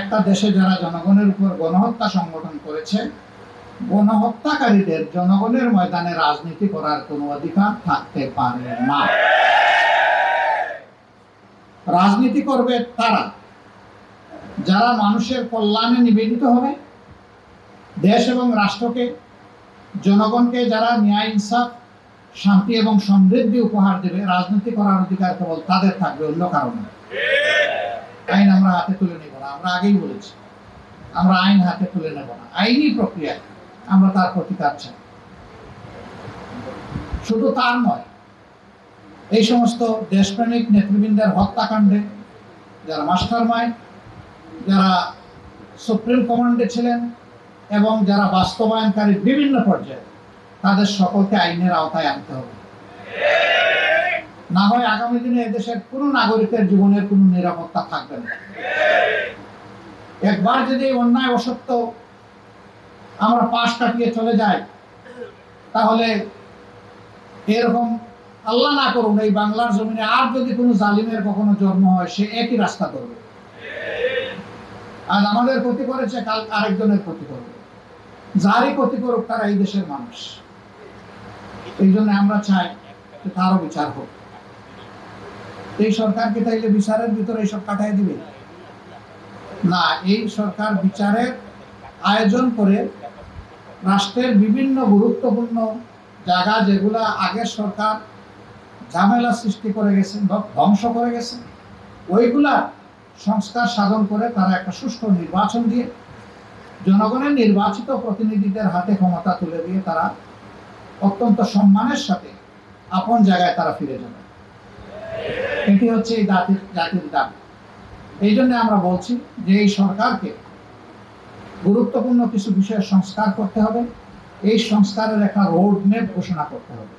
একটা দেশে যারা জনগণের উপর গণহত্যা সংগঠন করেছে, গণহত্যাকারীদের জনগণের ময়দানে রাজনীতি করার কোনো অধিকার থাকতে পারে না। রাজনীতি করবে তারা যারা মানুষের কল্যাণে নিবেদিত হবে, দেশ এবং রাষ্ট্রকে, জনগণকে যারা ন্যায়, ইনসাফ, শান্তি এবং সমৃদ্ধি উপহার দেবে। রাজনীতি করার অধিকার কেবল তাদের থাকবে, অন্য কারণে। আইন আমরা হাতে তুলে নেব না, আমরা আগেই বলেছি আমরা আইন হাতে তুলে নেব না। আইনি প্রক্রিয়ায় আমরা তার প্রতিকার চাই। শুধু তার নয়, এই সমস্ত দেশপ্রেমিক নেতৃবৃন্দের হত্যাকাণ্ডে যারা মাস্টার মাইন্ড, যারা সুপ্রিম কমান্ডে ছিলেন এবং যারা বাস্তবায়নকারী বিভিন্ন পর্যায়ে, তাদের সকলকে আইনের আওতায় আনতে হবে। না হয় আগামী দিনে এদেশের কোন নাগরিকের জীবনের কোন নিরাপত্তা থাকবে না। একবার যদি অন্যায় অসত্য আমরা পাশ কাটিয়ে চলে যাই, তাহলে এরকম আল্লাহ না করুন এই বাংলার জমিনে আর যদি কোনো জালিমের কখনো জন্ম হয়, সে একই রাস্তা করবে। আজ আমাদের ক্ষতি করেছে, কাল আরেকজনের ক্ষতি করবে। যারই ক্ষতি করুক তারা এই দেশের মানুষ। এই জন্য আমরা চাই যে তারও বিচার হোক। এই সরকারকে তাইলে বিচারের ভিতরে এইসব কাটাই দিবে না। এই সরকার বিচারের আয়োজন করে রাষ্ট্রের বিভিন্ন গুরুত্বপূর্ণ জায়গা, যেগুলা আগের সরকার ঝামেলা সৃষ্টি করে গেছেন, ধ্বংস করে গেছেন, ওইগুলা সংস্কার সাধন করে তারা একটা সুষ্ঠু নির্বাচন দিয়ে জনগণের নির্বাচিত প্রতিনিধিদের হাতে ক্ষমতা তুলে দিয়ে তারা অত্যন্ত সম্মানের সাথে আপন জায়গায় তারা ফিরে যাবে। এটি হচ্ছে এই জাতির দাবি। এই জন্য আমরা বলছি যে এই সরকারকে গুরুত্বপূর্ণ কিছু বিষয়ে সংস্কার করতে হবে। এই সংস্কারের একটা রোড ম্যাপ ঘোষণা করতে হবে।